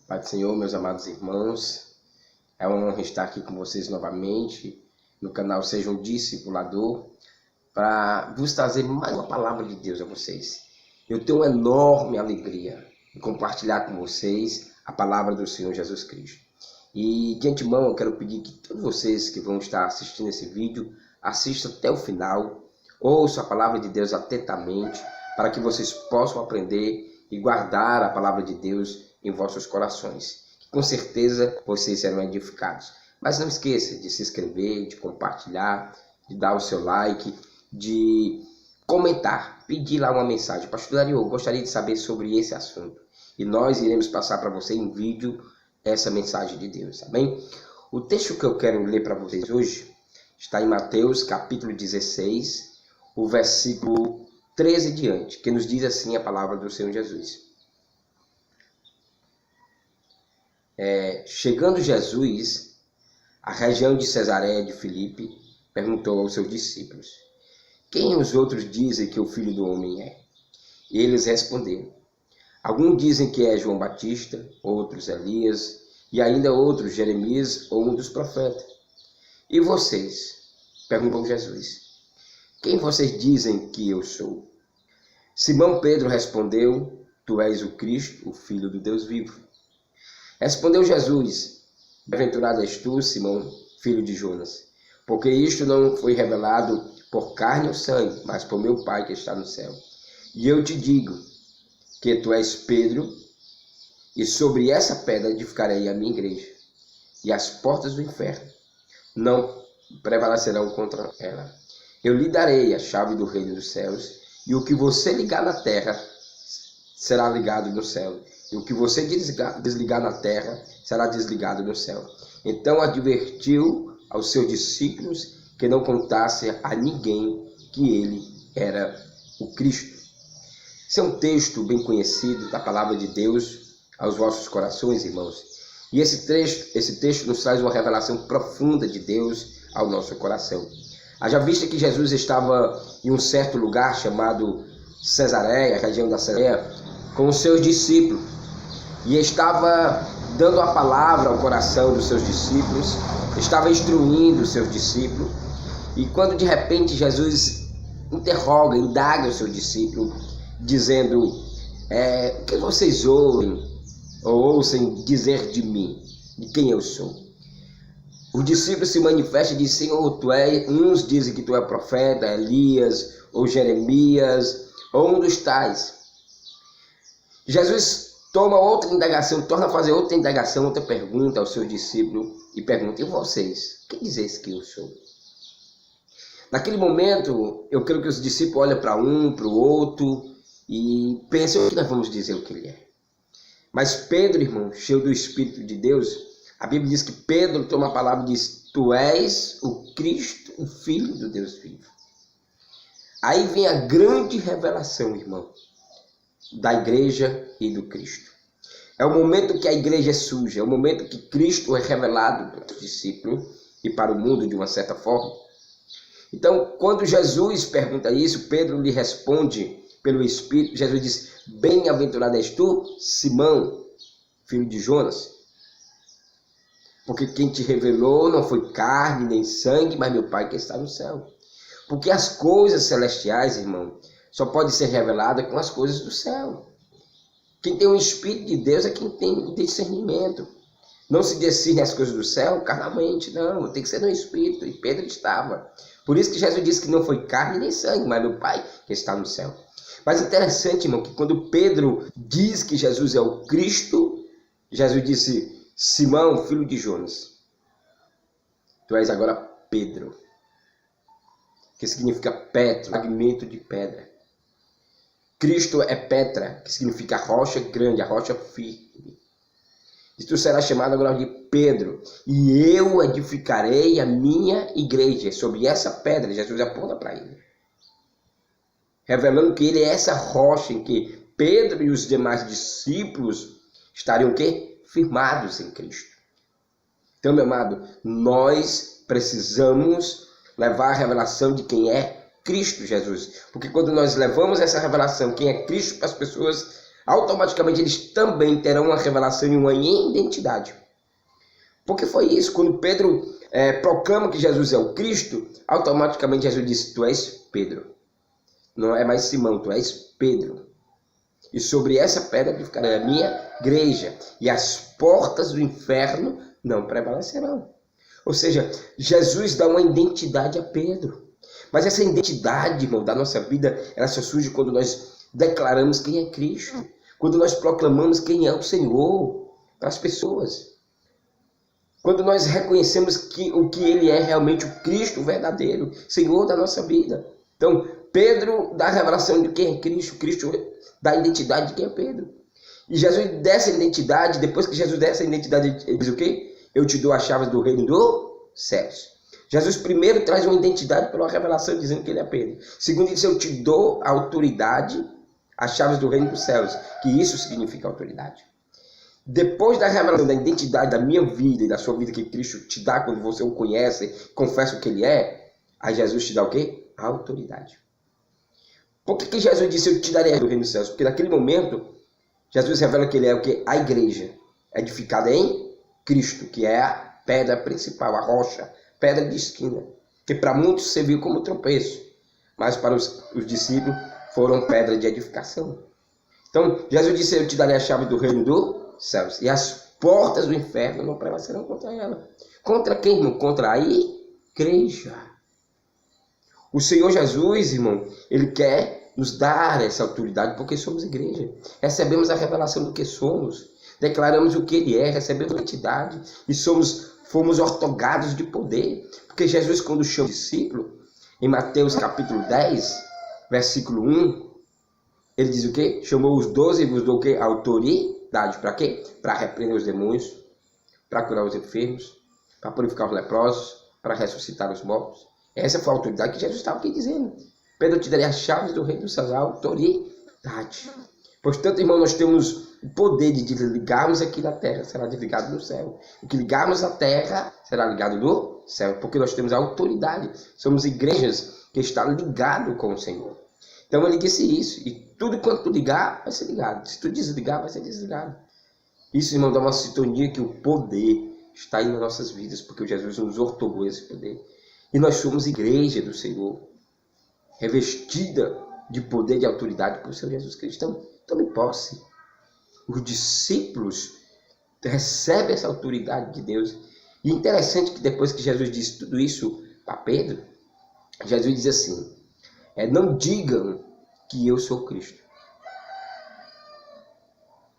Pai do Senhor, meus amados irmãos, é uma honra estar aqui com vocês novamente no canal Seja um Discipulador para vos trazer mais uma palavra de Deus a vocês. Eu tenho uma enorme alegria em compartilhar com vocês a palavra do Senhor Jesus Cristo. E de antemão eu quero pedir que todos vocês que vão estar assistindo esse vídeo assistam até o final, ouçam a palavra de Deus atentamente para que vocês possam aprender e guardar a palavra de Deus em vossos corações. Com certeza vocês serão edificados. Mas não esqueça de se inscrever, de compartilhar, de dar o seu like, de comentar, pedir lá uma mensagem. Pastor Dario, eu gostaria de saber sobre esse assunto. E nós iremos passar para você em vídeo essa mensagem de Deus, amém? O texto que eu quero ler para vocês hoje está em Mateus capítulo 16, o versículo 13 diante, que nos diz assim a palavra do Senhor Jesus. Chegando Jesus à região de Cesareia de Filipe, perguntou aos seus discípulos: quem os outros dizem que o Filho do Homem é? E eles responderam: alguns dizem que é João Batista, outros Elias, e ainda outros Jeremias ou um dos profetas. E vocês? Perguntou Jesus: quem vocês dizem que eu sou? Simão Pedro respondeu: tu és o Cristo, o Filho do Deus vivo. Respondeu Jesus: bem-aventurado és tu, Simão, filho de Jonas, porque isto não foi revelado por carne ou sangue, mas por meu Pai que está no céu. E eu te digo que tu és Pedro, e sobre essa pedra edificarei a minha igreja, e as portas do inferno não prevalecerão contra ela. Eu lhe darei a chave do reino dos céus, e o que você ligar na terra será ligado no céu, e o que você desligar na terra será desligado no céu. Então advertiu aos seus discípulos que não contasse a ninguém que ele era o Cristo. Esse é um texto bem conhecido da palavra de Deus aos vossos corações, irmãos. E esse texto nos traz uma revelação profunda de Deus ao nosso coração. Haja vista que Jesus estava em um certo lugar chamado Cesareia, a região da Cesareia, com os seus discípulos. E estava dando a palavra ao coração dos seus discípulos, estava instruindo os seus discípulos. E quando de repente Jesus interroga, indaga os seus discípulos, dizendo: o que vocês ouçam dizer de mim, de quem eu sou? Os discípulos se manifestam e dizem: Senhor, uns dizem que tu é profeta, Elias, ou Jeremias, ou um dos tais. Jesus torna a fazer outra indagação, outra pergunta aos seus discípulos, e pergunta: e vocês, quem dizeis que eu sou? Naquele momento, eu creio que os discípulos olham para um, para o outro, e pensam: o que nós vamos dizer o que ele é? Mas Pedro, irmão, cheio do Espírito de Deus, a Bíblia diz que Pedro toma a palavra e diz: tu és o Cristo, o Filho do Deus vivo. Aí vem a grande revelação, irmão, da igreja e do Cristo. É o momento que a igreja é suja, é o momento que Cristo é revelado para os discípulos e para o mundo de uma certa forma. Então, quando Jesus pergunta isso, Pedro lhe responde pelo Espírito. Jesus diz: bem-aventurado és tu, Simão, filho de Jonas, porque quem te revelou não foi carne nem sangue, mas meu Pai que está no céu. Porque as coisas celestiais, irmão, só pode ser revelada com as coisas do céu. Quem tem o Espírito de Deus é quem tem o discernimento. Não se discerne as coisas do céu carnalmente, não. Tem que ser no Espírito. E Pedro estava. Por isso que Jesus disse que não foi carne nem sangue, mas meu Pai que está no céu. Mas interessante, irmão, que quando Pedro diz que Jesus é o Cristo, Jesus disse: Simão, filho de Jonas, tu és agora Pedro, que significa Petro, fragmento de pedra. Cristo é Petra, que significa rocha grande, a rocha firme. E tu serás chamado agora de Pedro, e eu edificarei a minha igreja. Sobre essa pedra, Jesus aponta para ele, revelando que ele é essa rocha em que Pedro e os demais discípulos estariam o quê? Firmados em Cristo. Então, meu amado, nós precisamos levar a revelação de quem é Cristo Jesus. Porque quando nós levamos essa revelação, quem é Cristo, para as pessoas, automaticamente eles também terão uma revelação e uma identidade. Porque foi isso, quando Pedro proclama que Jesus é o Cristo, automaticamente Jesus disse, tu és Pedro. Não é mais Simão, tu és Pedro. E sobre essa pedra que ficará a minha igreja, e as portas do inferno não prevalecerão. Ou seja, Jesus dá uma identidade a Pedro. Mas essa identidade, irmão, da nossa vida, ela só surge quando nós declaramos quem é Cristo. Quando nós proclamamos quem é o Senhor para as pessoas. Quando nós reconhecemos que o que Ele é realmente o Cristo verdadeiro, Senhor da nossa vida. Então, Pedro dá a revelação de quem é Cristo. Cristo dá a identidade de quem é Pedro. E Jesus dessa identidade, depois que Jesus dessa identidade, ele diz o quê? Eu te dou as chaves do reino dos céus. Jesus primeiro traz uma identidade pela revelação dizendo que ele é Pedro. Segundo, ele diz, eu te dou a autoridade, as chaves do reino dos céus. Que isso significa autoridade. Depois da revelação da identidade da minha vida e da sua vida que Cristo te dá quando você o conhece, confessa o que ele é, aí Jesus te dá o quê? A autoridade. Por que Jesus disse, eu te darei do reino dos céus? Porque naquele momento, Jesus revela que ele é o quê? A igreja, edificada em Cristo, que é a pedra principal, a rocha, pedra de esquina, que para muitos serviu como tropeço, mas para os discípulos foram pedra de edificação. Então, Jesus disse, eu te darei a chave do reino dos céus, e as portas do inferno não prevalecerão contra ela. Contra quem, irmão? Contra a igreja. O Senhor Jesus, irmão, Ele quer nos dar essa autoridade porque somos igreja. Recebemos a revelação do que somos, declaramos o que Ele é, recebemos a identidade e fomos ortogados de poder. Porque Jesus, quando chama o discípulo, em Mateus capítulo 10, versículo 1, Ele diz o quê? Chamou os 12 e vos deu o quê? Autoridade. Para quê? Para repreender os demônios, para curar os enfermos, para purificar os leprosos, para ressuscitar os mortos. Essa foi a autoridade que Jesus estava aqui dizendo. Pedro, eu te darei as chaves do reino dos céus, a autoridade. Portanto, irmão, nós temos o poder de desligarmos aqui na terra, será desligado no céu. O que ligarmos na terra, será ligado no céu, porque nós temos a autoridade. Somos igrejas que estão ligadas com o Senhor. Então ele disse isso, e tudo quanto tu ligar, vai ser ligado. Se tu desligar, vai ser desligado. Isso, irmão, dá uma sintonia que o poder está aí nas nossas vidas, porque Jesus nos otorgou esse poder. E nós somos igreja do Senhor, revestida de poder e de autoridade por Senhor Jesus Cristo. Então, tome posse. Os discípulos recebem essa autoridade de Deus. E é interessante que depois que Jesus disse tudo isso para Pedro, Jesus diz assim, não digam que eu sou Cristo.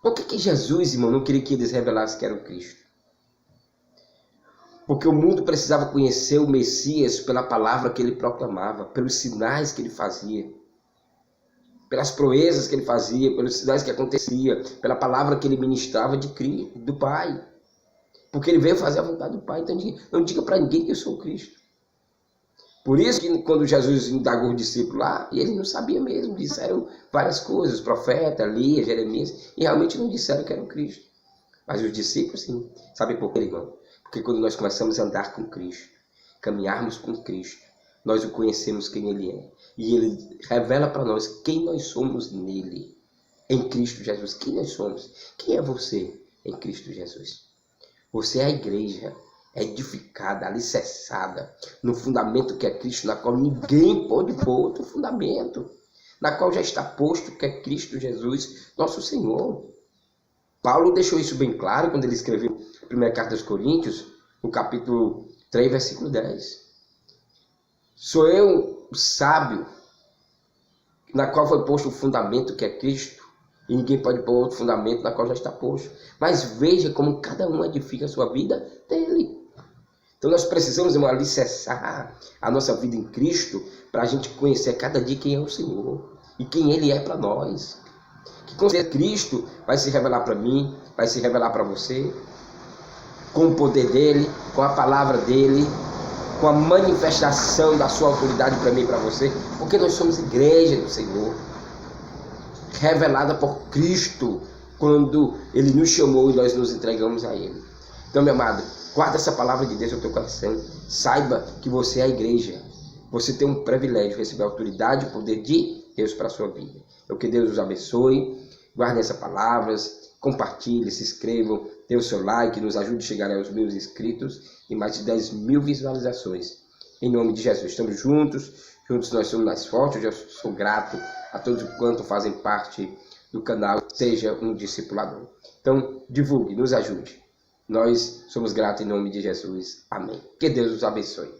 Por que Jesus, irmão, não queria que eles revelassem que era o Cristo? Porque o mundo precisava conhecer o Messias pela palavra que ele proclamava, pelos sinais que ele fazia, pelas proezas que ele fazia, pelos sinais que acontecia, pela palavra que ele ministrava do Pai. Porque ele veio fazer a vontade do Pai. Então não diga para ninguém que eu sou Cristo. Por isso que quando Jesus indagou o discípulo lá, e ele não sabia mesmo, disseram várias coisas, profeta, Elias, Jeremias, e realmente não disseram que era o Cristo. Mas os discípulos sim. Sabe por quê, irmão? Porque quando nós começamos a andar com Cristo, caminharmos com Cristo, nós o conhecemos quem Ele é. E Ele revela para nós quem nós somos nele, em Cristo Jesus. Quem nós somos? Quem é você em Cristo Jesus? Você é a igreja edificada, alicerçada no fundamento que é Cristo, na qual ninguém pode pôr outro fundamento, na qual já está posto que é Cristo Jesus, nosso Senhor. Paulo deixou isso bem claro quando ele escreveu a primeira carta aos Coríntios, no capítulo 3, versículo 10. Sou eu o sábio, na qual foi posto o fundamento que é Cristo, e ninguém pode pôr outro fundamento na qual já está posto. Mas veja como cada um edifica a sua vida dele. Então nós precisamos, irmão, alicerçar a nossa vida em Cristo para a gente conhecer cada dia quem é o Senhor e quem Ele é para nós. Que com certeza Cristo vai se revelar para mim, vai se revelar para você, com o poder dEle, com a palavra dEle, com a manifestação da sua autoridade para mim e para você, porque nós somos igreja do Senhor, revelada por Cristo, quando Ele nos chamou e nós nos entregamos a Ele. Então, meu amado, guarda essa palavra de Deus no teu coração, saiba que você é a igreja, você tem um privilégio de receber a autoridade e o poder de Deus para a sua vida. Que Deus os abençoe, guardem essas palavras, compartilhem, se inscrevam, dê o seu like, nos ajude a chegar aos 1.000 inscritos e mais de 10.000 visualizações. Em nome de Jesus, estamos juntos nós somos mais fortes. Eu sou grato a todos quanto fazem parte do canal, seja um discipulador. Então, divulgue, nos ajude. Nós somos gratos em nome de Jesus. Amém. Que Deus os abençoe.